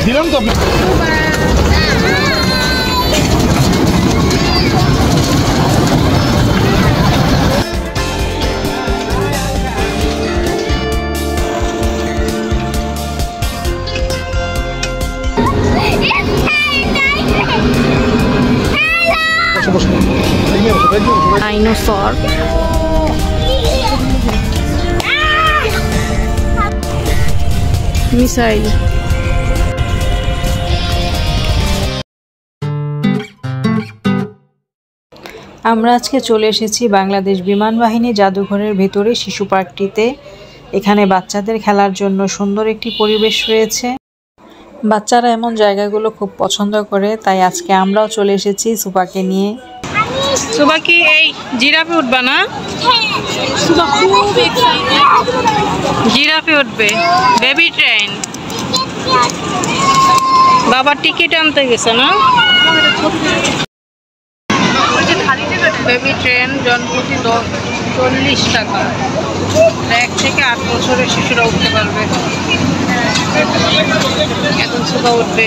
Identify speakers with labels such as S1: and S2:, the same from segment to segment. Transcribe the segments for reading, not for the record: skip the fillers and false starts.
S1: দিলাম তো আপনি।
S2: Dinosaur, missile. আমরা আজকে চলে এসেছি বাংলাদেশ বিমান বাহিনী জাদুঘরের ভেতরে শিশু পার্কটিতে। এখানে বাচ্চাদের খেলার জন্য সুন্দর একটি পরিবেশ রয়েছে। বাচ্চারা এমন জায়গাগুলো খুব পছন্দ করে, তাই আজকে আমরাও চলে এসেছি সুপাকে নিয়ে। সুবা কি এই জিরাফে উঠবা না? সুবা খুব এক্সাইটেড, জিরাফে উঠবে। বেবি ট্রেন, বাবা টিকিট আনতে গেছে না? বেবি ট্রেন জনপ্রতি 40 টাকা। 1 থেকে 8 বছরের শিশুরা উঠতে পারবে। এখন সুবা উঠবে।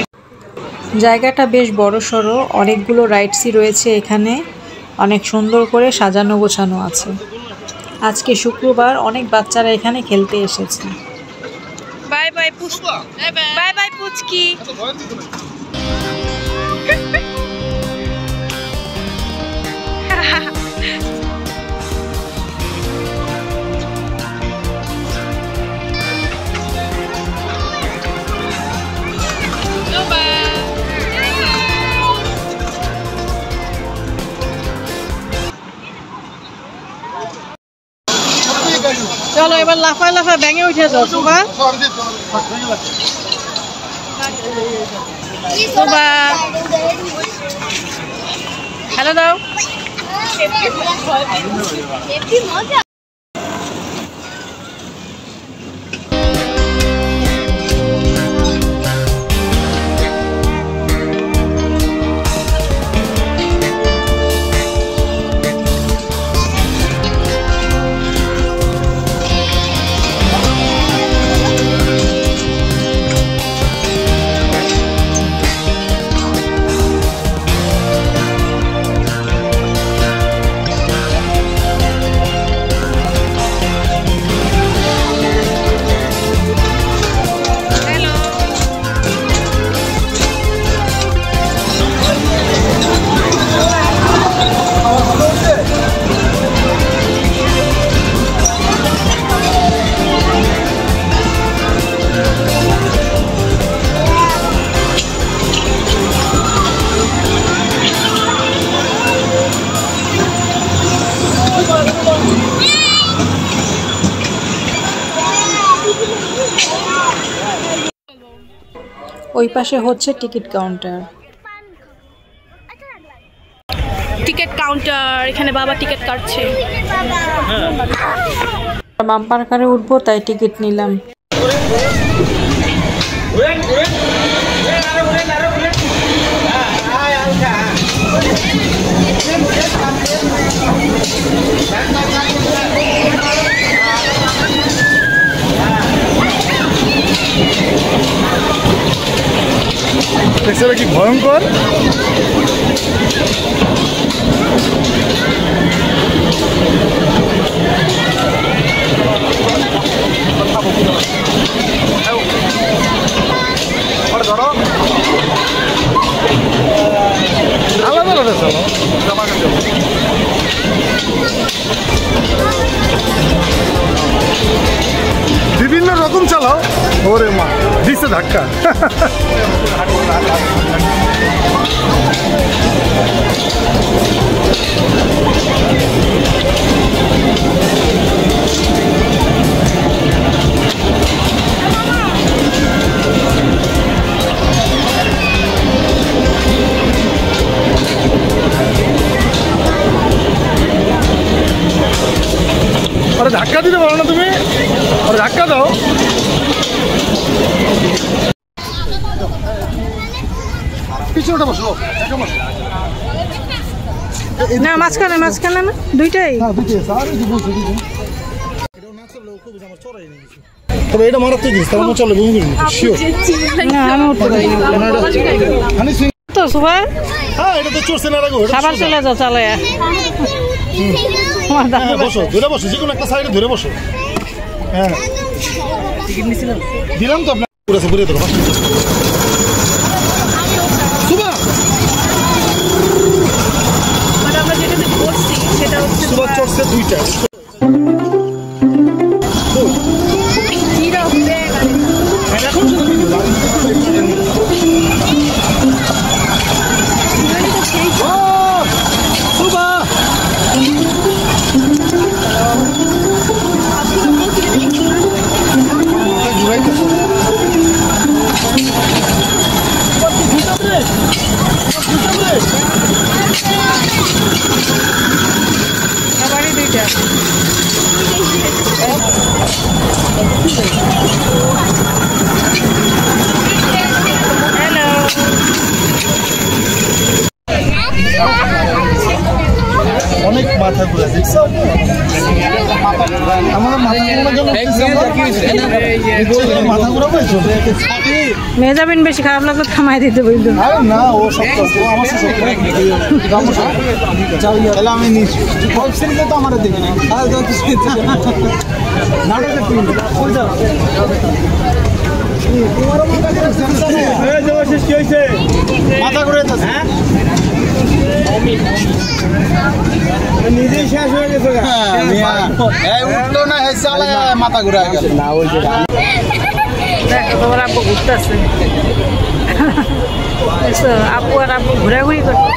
S2: জায়গাটা বেশ বড়সড়, অনেকগুলো রাইডসই রয়েছে এখানে। অনেক সুন্দর করে সাজানো গোছানো আছে। আজকে শুক্রবার, অনেক বাচ্চারা এখানে খেলতে এসেছে। বাই বাই পুচকি, বাই বাই পুচকি। চলো এবার লাফায় লাফায় ব্যাঙে উঠে যাও সুবা। সুবা হ্যালো দাও। ওই পাশে হচ্ছে টিকিট কাউন্টার। টিকিট কাউন্টার, এখানে বাবা টিকিট কাটছে। বাম্পার কারে উঠবো তাই টিকিট নিলাম।
S1: দেখছো কি ভয়ঙ্কর। আলাদা আলাদা চলো, বিভিন্ন রকম চালাও। ওরে মা দিচ্ছে ধাক্কা। আরে ধাক্কা দিতে পারো না তুমি, আরে ধাক্কা দাও। পিছনটা বসো
S2: না, মাঝখানে মাঝখানে না, দুইটাই।
S1: হ্যাঁ দুইটাই আছে। আর এই যে বলছো দুইটা, এটাও না চললেও খুব আমার চড়াই নিয়ে গেছে। তবে এটা মারাত্মক জিনিস, তার চলে বহু শিওর।
S2: না আমি উঠতে পারি না তো সুবা।
S1: হ্যাঁ এটা তো চড়ছে না রাখো,
S2: খাবার চলে যাও চালে।
S1: বসো, ধরে বসো, যে কোনো একটা সাইডে ধরে বসো। হ্যাঁ দিলাম তো আপনার ঘুরে দেখো সুবা।
S3: আমরা যেটাতে করছি সেটা হচ্ছে
S1: সুবা চড়ছে দুইটা। এখন সুবা
S2: খাবারই দুইটা।
S1: অনেক মাথা ঘুরে দেখছো আমার মাথা ঘুরা পাইছো।
S2: মেজাবিন বেশি খারাপ লাগলে থামাই দিতে বলতো।
S1: আরে না ও সব আমার তাহলে আমি নিচ্ছি তো আমার দেখি মাথা ঘুরে নিজেই শেষ হয়ে গেছে। উঠলো না মাথা ঘুরে গেছে না
S2: দেখো তোমার আব্বু ঘুরতেছে। আব্বু আর আব্বু ঘোরাঘুরি করতে।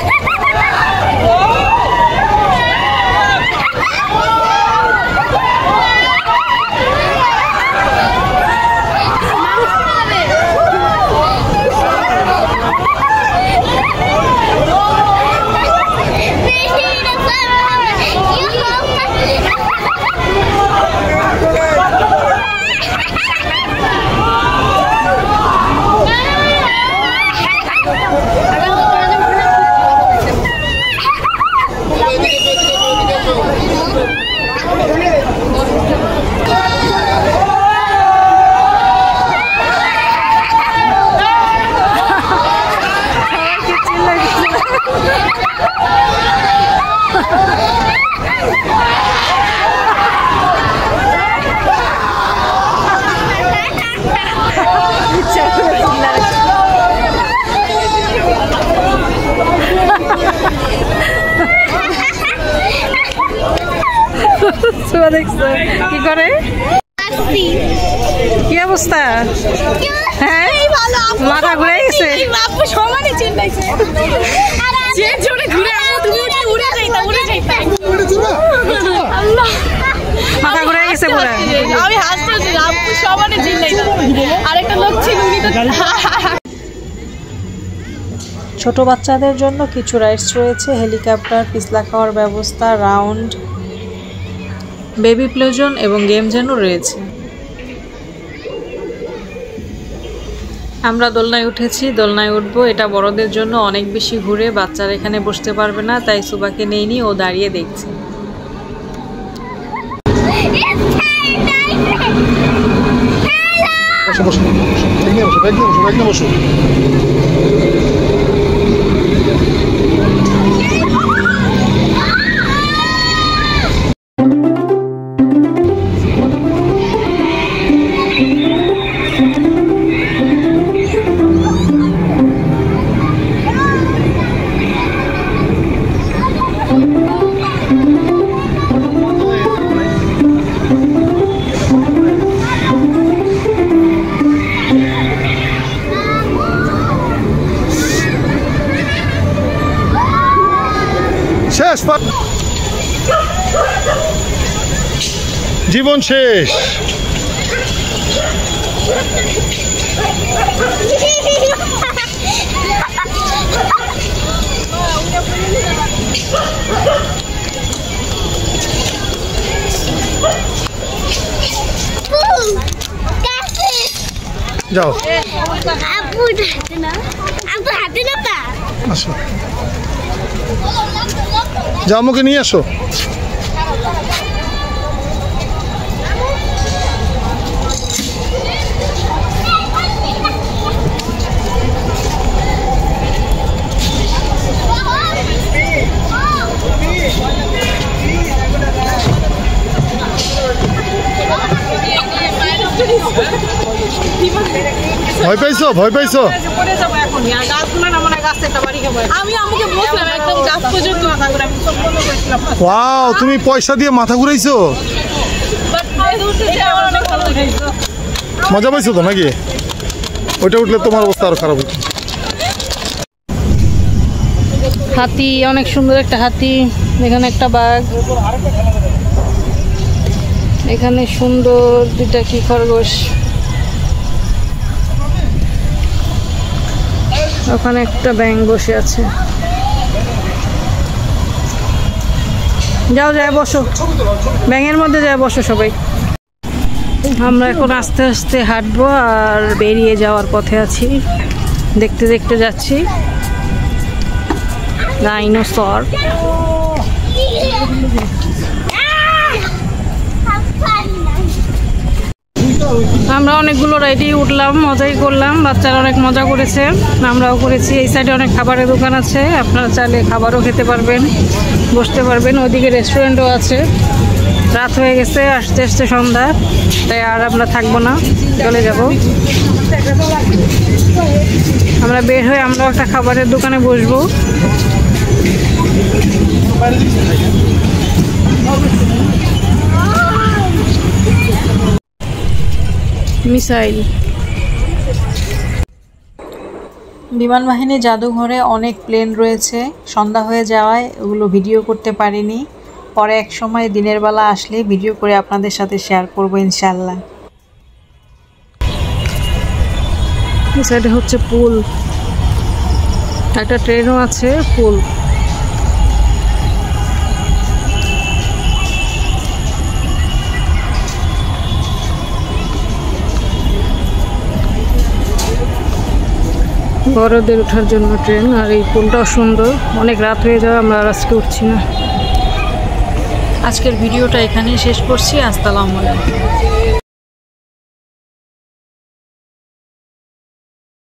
S2: দেখছো কি করে? কি অবস্থা? হ্যাঁ মাথা ঘুরে গেছে। মাথা ঘুরে গেছে পুরো।
S3: আমি হাসতেছিলাম সমানে চিল্লাইতাম। আরেকটা লোক ছিল উনি তো
S2: ছোট বাচ্চাদের জন্য কিছু রাইডস রয়েছে, হেলিকপ্টার, পিছলা খাওয়ার ব্যবস্থা, রাউন্ড, বেবি প্লোজন এবং গেম জোনও রয়েছে। আমরা দোলনায় উঠেছি, দোলনায় উঠবো। এটা বড়দের জন্য অনেক বেশি ঘুরে, বাচ্চারা এখানে বসতে পারবে না, তাই সুবাকে নেইনি, ও দাঁড়িয়ে দেখছে।
S1: শেষ, জীবন শেষ। যাও আসো, যাও আমাকে নিয়ে আসো।
S4: ভয় পাইছো ভয় পাইছো?
S3: আমি আমাকে বলছিলাম একদম গাছ পর্যন্ত
S4: ওয়াও, তুমি পয়সা দিয়ে মাথা ঘুরাইছো? মজা পাইছো তো নাকি? ওইটা উঠলে তোমার অবস্থা আরো খারাপ হতো।
S2: হাতি, অনেক সুন্দর একটা হাতি, এখানে একটা বাঘ, এখানে সুন্দর দুটা কি খরগোশ, ওখানে একটা ব্যাঙ বসে আছে। যাও যায় বসো, ব্যাঙের মধ্যে যায় বসো সবাই। আমরা এখন আস্তে আস্তে হাঁটবো আর বেরিয়ে যাওয়ার পথে আছি, দেখতে দেখতে যাচ্ছি ডাইনোসর। আমরা অনেকগুলো রাইডে উঠলাম, মজাই করলাম, বাচ্চারা অনেক মজা করেছে, আমরাও করেছি। এই সাইডে অনেক খাবারের দোকান আছে, আপনারা চাইলে খাবারও খেতে পারবেন, বসতে পারবেন। ওইদিকে রেস্টুরেন্টও আছে। রাত হয়ে গেছে, আস্তে আস্তে সন্ধ্যা, তাই আর আমরা থাকবো না, চলে যাব। আমরা বের হয়ে আমরাও একটা খাবারের দোকানে বসবো। মিসাইল। বিমান বাহিনী জাদুঘরে অনেক প্লেন রয়েছে, সন্ধ্যা হয়ে যাওয়ায় ওগুলো ভিডিও করতে পারিনি। পরে এক সময় দিনের বেলা আসলে ভিডিও করে আপনাদের সাথে শেয়ার করবো ইনশাল্লাহ। এই সাইডে হচ্ছে পুল, একটা ট্রেনও আছে, পুল। বড়দের ওঠার জন্য ট্রেন, আর এই পুলটাও সুন্দর। অনেক রাত হয়ে যাওয়া, আমরা আর আজকে উঠছি না। আজকের ভিডিওটা এখানেই শেষ করছি। আসসালামু আলাইকুম।